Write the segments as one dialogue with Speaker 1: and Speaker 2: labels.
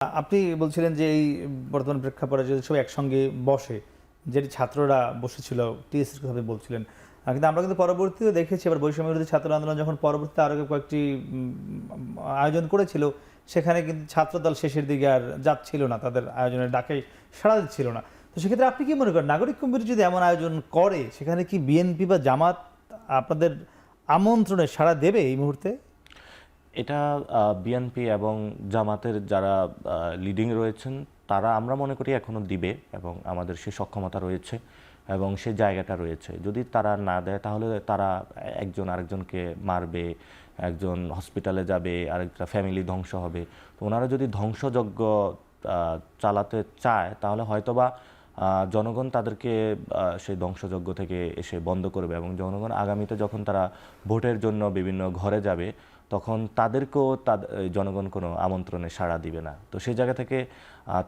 Speaker 1: আপনি বলছিলেন যে এই বর্তমান প্রেক্ষাপটে যদি সবাই একসঙ্গে বসে, যেটি ছাত্ররা বসেছিল টিএসসির কথা আপনি বলছিলেন। কিন্তু আমরা কিন্তু পরবর্তীতে দেখেছি আবার বৈষম্য বিরোধী ছাত্র আন্দোলন যখন পরবর্তীতে আরও কয়েকটি আয়োজন করেছিল, সেখানে কিন্তু ছাত্রদল শেষের দিকে আর যাচ্ছিল না, তাদের আয়োজনের ডাকে সাড়া দিচ্ছিল না। তো সেক্ষেত্রে আপনি কি মনে করেন নাগরিক কমিটি যদি এমন আয়োজন করে, সেখানে কি বিএনপি বা জামাত আপনাদের আমন্ত্রণে সাড়া দেবে এই মুহূর্তে?
Speaker 2: এটা বিএনপি এবং জামাতের যারা লিডিং রয়েছেন তারা আমরা মনে করি এখনো দিবে এবং আমাদের সে সক্ষমতা রয়েছে এবং সে জায়গাটা রয়েছে। যদি তারা না দেয় তাহলে তারা একজন আরেকজনকে মারবে, একজন হসপিটালে যাবে, আরেকটা ফ্যামিলি ধ্বংস হবে। তো ওনারা যদি ধ্বংসযজ্ঞ চালাতে চায় তাহলে হয়তোবা জনগণ তাদেরকে সেই ধ্বংসযজ্ঞ থেকে এসে বন্ধ করবে এবং জনগণ আগামীতে যখন তারা ভোটের জন্য বিভিন্ন ঘরে যাবে তখন তাদেরকেও জনগণ কোনো আমন্ত্রণে সাড়া দিবে না। তো সেই জায়গা থেকে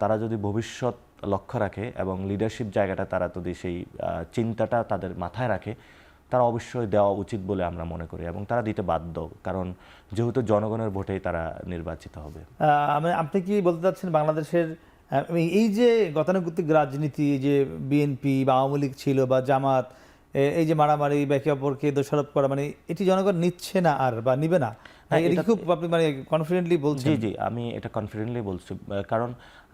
Speaker 2: তারা যদি ভবিষ্যৎ লক্ষ্য রাখে এবং লিডারশিপ জায়গাটা তারা যদি সেই চিন্তাটা তাদের মাথায় রাখে, তারা অবশ্যই দেওয়া উচিত বলে আমরা মনে করি এবং তারা দিতে বাধ্য, কারণ যেহেতু জনগণের ভোটেই তারা নির্বাচিত হবে।
Speaker 1: আপনি কি বলতে চাচ্ছেন বাংলাদেশের এই যে গতানুগতিক রাজনীতি, যে বিএনপি বা আওয়ামী লীগ ছিল বা জামাত, এই যে মারামারি বা একে অপরকে দোষারোপ করা, মানে এটি জনগণ নিচ্ছে না আর বা নিবে না, এটি খুব আপনি মানে কনফিডেন্টলি বলছেন?
Speaker 2: জি জি, আমি এটা কনফিডেন্টলি বলছি, কারণ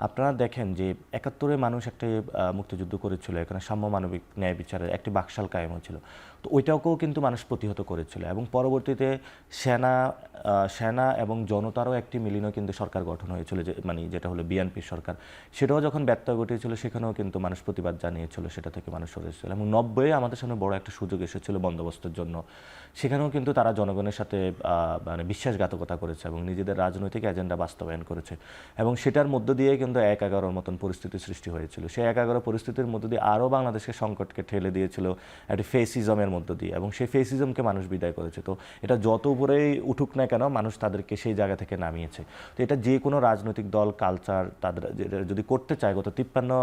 Speaker 2: আপনারা দেখেন যে ৭১-এ মানুষ একটি মুক্তিযুদ্ধ করেছিল, এখানে সাম্য মানবিক ন্যায় বিচারের একটি বাকশাল কায়েম হয়েছিল। তো ওইটাকেও কিন্তু মানুষ প্রতিহত করেছিল এবং পরবর্তীতে সেনা এবং জনতারও একটি মিলিনও কিন্তু সরকার গঠন হয়েছিল, যে মানে যেটা হলো বিএনপির সরকার। সেটাও যখন ব্যত্যয় ঘটিয়েছিল সেখানেও কিন্তু মানুষ প্রতিবাদ জানিয়েছিল, সেটা থেকে মানুষ সরেছিল এবং ৯০-এ আমাদের সামনে বড় একটা সুযোগ এসেছিল বন্দোবস্তের জন্য। সেখানেও কিন্তু তারা জনগণের সাথে মানে বিশ্বাসঘাতকতা করেছে এবং নিজেদের রাজনৈতিক এজেন্ডা বাস্তবায়ন করেছে এবং সেটার মধ্য দিয়ে কিন্তু ১/১১-র মতন পরিস্থিতি সৃষ্টি হয়েছিল। সেই ১/১১ পরিস্থিতির মধ্য দিয়ে আরও বাংলাদেশকে সংকটকে ঠেলে দিয়েছিল একটি ফেসিজমের মধ্য দিয়ে এবং সেই ফেসিজমকে মানুষ বিদায় করেছে। তো এটা যত উপরেই উঠুক না কেন, মানুষ তাদেরকে সেই জায়গা থেকে নামিয়েছে। তো এটা যে কোনো রাজনৈতিক দল, কালচার তাদের যদি করতে চায়, গত ৫৩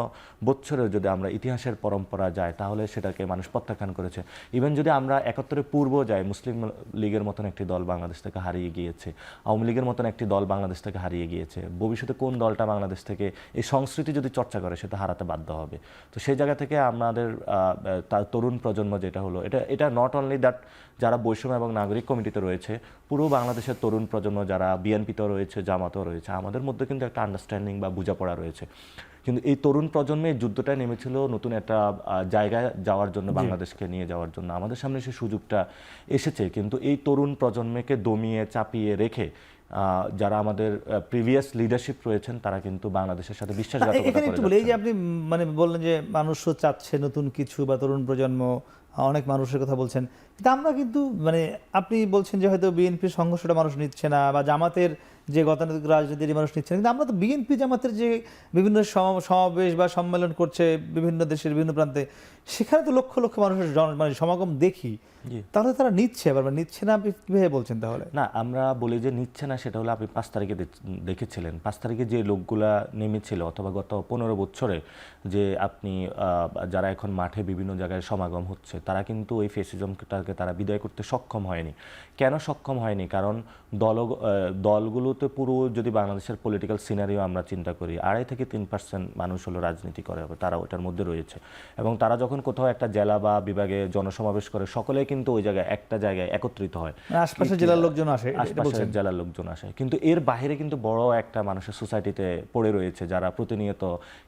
Speaker 2: বছরের যদি আমরা ইতিহাসের পরম্পরা যায় তাহলে সেটাকে মানুষ প্রত্যাখ্যান করেছে। ইভেন যদি আমরা ৭১-এর পূর্ব যাই, মুসলিম লীগের মতন একটি দল বাংলাদেশ থেকে হারিয়ে গিয়েছে, আওয়ামী লীগের মতন একটি দল বাংলাদেশ থেকে হারিয়ে গিয়েছে। ভবিষ্যতে কোন দলটা বাংলাদেশ থেকে এই সংস্কৃতি যদি চর্চা করে সেটা হারাতে বাধ্য হবে। তো সেই জায়গা থেকে আমাদের তরুণ প্রজন্ম যেটা হলো, এটা নট অনলি দ্যাট যারা বৈষম্য এবং নাগরিক কমিটিতে রয়েছে, পুরো বাংলাদেশের তরুণ প্রজন্ম যারা বিএনপিতেও রয়েছে, জামাতেও রয়েছে, আমাদের মধ্যে কিন্তু একটা আন্ডারস্ট্যান্ডিং বা বোঝাপড়া রয়েছে। কিন্তু এই তরুণ প্রজন্মে যুদ্ধটা নেমেছিল নতুন একটা জায়গায় যাওয়ার জন্য, বাংলাদেশকে নিয়ে যাওয়ার জন্য। আমাদের সামনে সেই সুযোগটা এসেছে, কিন্তু এই তরুণ প্রজন্মকে দমিয়ে চাপিয়ে রেখে যারা আমাদের প্রিভিয়াস লিডারশিপ রয়েছেন তারা কিন্তু বাংলাদেশের সাথে বিশ্বাসঘাতকতা করে যাচ্ছে।
Speaker 1: এই যে আপনি মানে বললেন যে মানুষও চাচ্ছে নতুন কিছু বা তরুণ প্রজন্ম, অনেক মানুষের কথা বলছেন, কিন্তু আমরা কিন্তু মানে আপনি বলছেন যে হয়তো বিএনপির সংঘর্ষটা মানুষ নিচ্ছে না বা জামাতের যে গতানুগতিক রাজনীতির মানুষ নিচ্ছে না, কিন্তু আমরা তো বিএনপি জামাতের যে বিভিন্ন সমাবেশ বা সম্মেলন করছে বিভিন্ন দেশের বিভিন্ন প্রান্তে, সেখানে তো লক্ষ লক্ষ মানুষের মানে সমাগম দেখি। তাহলে তারা নিচ্ছে, আবার নিচ্ছে না আপনি কিভাবে বলছেন তাহলে?
Speaker 2: না, আমরা বলি যে নিচ্ছে না, সেটা হলো আপনি ৫ তারিখে দেখেছিলেন। ৫ তারিখে যে লোকগুলা নেমেছিল অথবা গত ১৫ বছরে যে আপনি যারা এখন মাঠে বিভিন্ন জায়গায় সমাগম হচ্ছে, তারা কিন্তু ওই ফেসিজমটাকে তারা বিদায় করতে সক্ষম হয়নি। কেন সক্ষম হয়নি? কারণ দলগুলোতে পুরো যদি বাংলাদেশের পলিটিক্যাল সিনারিও আমরা চিন্তা করি, ২.৫ থেকে ৩% মানুষ হলো রাজনীতি করে, তারা ওটার মধ্যে রয়েছে এবং তারা যখন কোথাও একটা জেলা বা বিভাগে জনসমাবেশ করে সকলে কিন্তু ওই জায়গায় একটা জায়গায় একত্রিত হয়,
Speaker 1: আশপাশের জেলার লোকজন আসে,
Speaker 2: আশপাশের জেলার লোকজন আসে, কিন্তু এর বাইরে কিন্তু বড় একটা মানুষের সোসাইটিতে পড়ে রয়েছে যারা প্রতিনিয়ত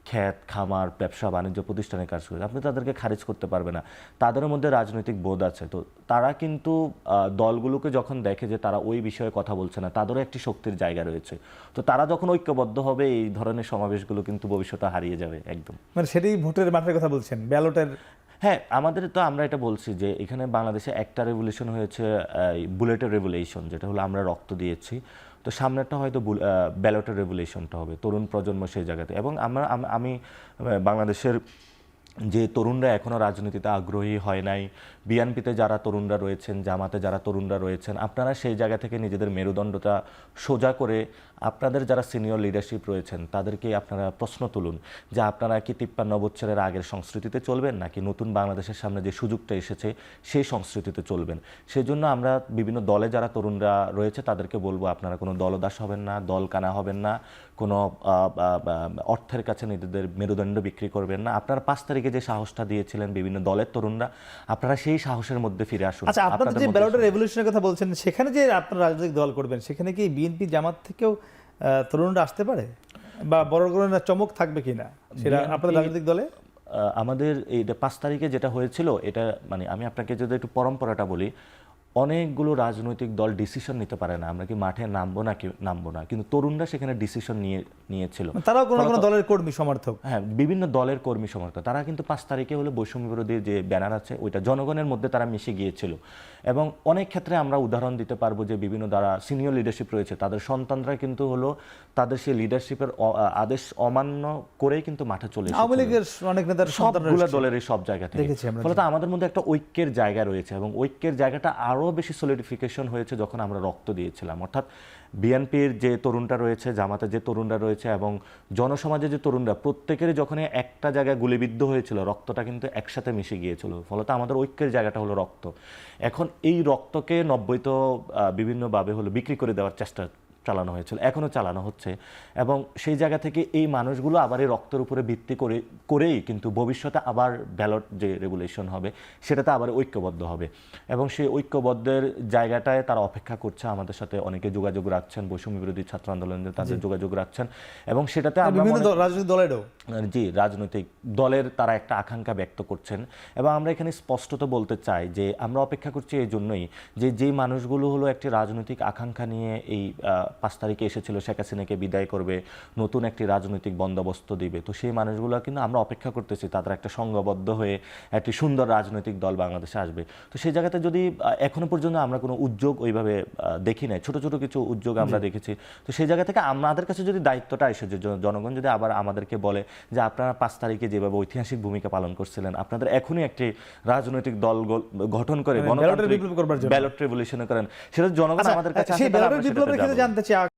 Speaker 2: ক্ষেত খামার ব্যবসা বাণিজ্য প্রতিষ্ঠানে কাজ করে। আপনি তাদেরকে খারিজ করতে পারবে না, তাদের মধ্যে রাজনৈতিক বোধ আছে। তো তারা কিন্তু দলগুলোকে যখন দেখে যে তারা ওই বিষয়ে কথা বলছে না, তাদেরও একটি শক্তির জায়গা রয়েছে। তো তারা যখন ঐক্যবদ্ধ হবে, এই ধরনের সমাবেশগুলো কিন্তু ভবিষ্যতে হারিয়ে যাবে একদম।
Speaker 1: মানে সেটাই ভোটের মাঠের কথা বলছেন, ব্যালটের?
Speaker 2: হ্যাঁ, আমাদের তো আমরা এটা বলছি যে এখানে বাংলাদেশে একটা রেভলিউশন হয়েছে, বুলেটের রেভলিউশন, যেটা হলো আমরা রক্ত দিয়েছি। তো সামনেরটা হয়তো ব্যালটের রেভলিউশনটা হবে, তরুণ প্রজন্ম সেই জায়গাতে। এবং আমি বাংলাদেশের যে তরুণরা এখনও রাজনীতিতে আগ্রহী হয় নাই, বিএনপিতে যারা তরুণরা রয়েছেন, জামাতে যারা তরুণরা রয়েছেন, আপনারা সেই জায়গা থেকে নিজেদের মেরুদণ্ডটা সোজা করে আপনাদের যারা সিনিয়র লিডারশিপ রয়েছেন তাদেরকে আপনারা প্রশ্ন তুলুন যে আপনারা কি 53 বছরের আগের সংস্কৃতিতে চলবেন নাকি নতুন বাংলাদেশের সামনে যে সুযোগটা এসেছে সেই সংস্কৃতিতে চলবেন। সেজন্য আমরা বিভিন্ন দলে যারা তরুণরা রয়েছে তাদেরকে বলবো আপনারা কোনো দলদাস হবেন না, দল কানা হবেন না, কোনো অর্থের কাছে নিজেদের মেরুদণ্ড বিক্রি করবেন না। আপনারা 5 তারিখে যে সাহসটা দিয়েছিলেন বিভিন্ন দলের তরুণরা, আপনারা সেই সাহসের মধ্যে ফিরে আসুন।
Speaker 1: আচ্ছা, আপনাদের যে ব্যালটের রেভলিউশনের কথা বলছেন, সেখানে যে আপনারা রাজনৈতিক দল করবেন, সেখানে কি বিএনপি জামাত থেকেও তরুণরা আসতে পারে বা বড় কোনো চমক থাকবে কিনা সেটা আপনাদের রাজনৈতিক দলে?
Speaker 2: আমাদের এই 5 তারিখে যেটা হয়েছিল, এটা মানে আমি আপনাকে যদি একটু পরম্পরাটা বলি, অনেকগুলো রাজনৈতিক দল ডিসিশন নিতে পারে না আমরা কি মাঠে নামবো নাকি নামবো না, কিন্তু তরুণরা সেখানে ডিসিশন নিয়েছিল।
Speaker 1: তারাও কোনো কোনো দলের কর্মী সমর্থক,
Speaker 2: হ্যাঁ, বিভিন্ন দলের কর্মী সমর্থক। তারা কিন্তু 5 তারিখে হলো বৈষম্য বিরোধী যে ব্যানার আছে ওইটা জনগণের মধ্যে তারা মিশে গিয়েছিল। এবং অনেক ক্ষেত্রে আমরা উদাহরণ দিতে পারবো যে বিভিন্ন যারা সিনিয়র লিডারশিপ রয়েছে তাদের সন্তানরা কিন্তু হলো তাদের সেই লিডারশিপের আদেশ অমান্য করেই কিন্তু মাঠে চলে এসেছে।
Speaker 1: আওয়ামী লীগের অনেক নেতার
Speaker 2: সবগুলো দলের এই সব জায়গা থেকে।
Speaker 1: দেখেছি আমরা।
Speaker 2: ফলে আমাদের মধ্যে একটা ঐক্যের জায়গা রয়েছে এবং ঐক্যের জায়গাটা আরো বেশি সলিডিফিকেশন হয়েছে যখন আমরা রক্ত দিয়েছিলাম। অর্থাৎ বিএনপির যে তরুণরা রয়েছে, জামাতের যে তরুণরা রয়েছে এবং জনসমাজের যে তরুণরা, প্রত্যেকেরই যখন একটা জায়গায় গুলিবিদ্ধ হয়েছিল রক্তটা কিন্তু একসাথে মিশে গিয়েছিল। ফলত আমাদের ঐক্যের জায়গাটা হলো রক্ত। এখন এই রক্তকে 90 তো বিভিন্নভাবে হলো বিক্রি করে দেওয়ার চেষ্টা চালানো হয়েছিল, এখনো চালানো হচ্ছে। এবং সেই জায়গা থেকে এই মানুষগুলো আবার এই রক্তের উপরে ভিত্তি করেই কিন্তু ভবিষ্যতে আবার ব্যালট যে রেগুলেশন হবে সেটাতে আবার ঐক্যবদ্ধ হবে এবং সেই ঐক্যবদ্ধের জায়গাটায় তারা অপেক্ষা করছে। আমাদের সাথে অনেকে যোগাযোগ রাখছেন, বৈষম্য বিরোধী ছাত্র আন্দোলনের তাদের যোগাযোগ রাখছেন এবং সেটাতে
Speaker 1: বিভিন্ন রাজনৈতিক দলেরও
Speaker 2: রাজনৈতিক দলের তারা একটা আকাঙ্ক্ষা ব্যক্ত করছেন। এবং আমরা এখানে স্পষ্টত বলতে চাই যে আমরা অপেক্ষা করছি এই জন্যই যে যেই মানুষগুলো হলো একটি রাজনৈতিক আকাঙ্ক্ষা নিয়ে এই 5 তারিখে এসেছিল শেখ হাসিনাকে বিদায় করবে, নতুন একটি রাজনৈতিক বন্দোবস্ত দিবে, তো সেই মানুষগুলো কিন্তু আমরা অপেক্ষা করতেছি তাদের একটা সংঘবদ্ধ হয়ে একটি সুন্দর রাজনৈতিক দল বাংলাদেশে আসবে। তো সেই জায়গাতে যদি এখনো পর্যন্ত আমরা কোনো উদ্যোগ ওইভাবে দেখি নাই, ছোট ছোট কিছু উদ্যোগ আমরা দেখেছি, তো সেই জায়গা থেকে আমাদের কাছে যদি দায়িত্বটা এসে যে জনগণ যদি আবার আমাদেরকে বলে যে আপনারা 5 তারিখে যেভাবে ঐতিহাসিক ভূমিকা পালন করছিলেন আপনাদের এখনই একটি রাজনৈতিক দল গঠন করে ব্যালট রেভলিউশন করেন, সেটা জনগণ আমাদের কাছে
Speaker 1: জানতে চাই।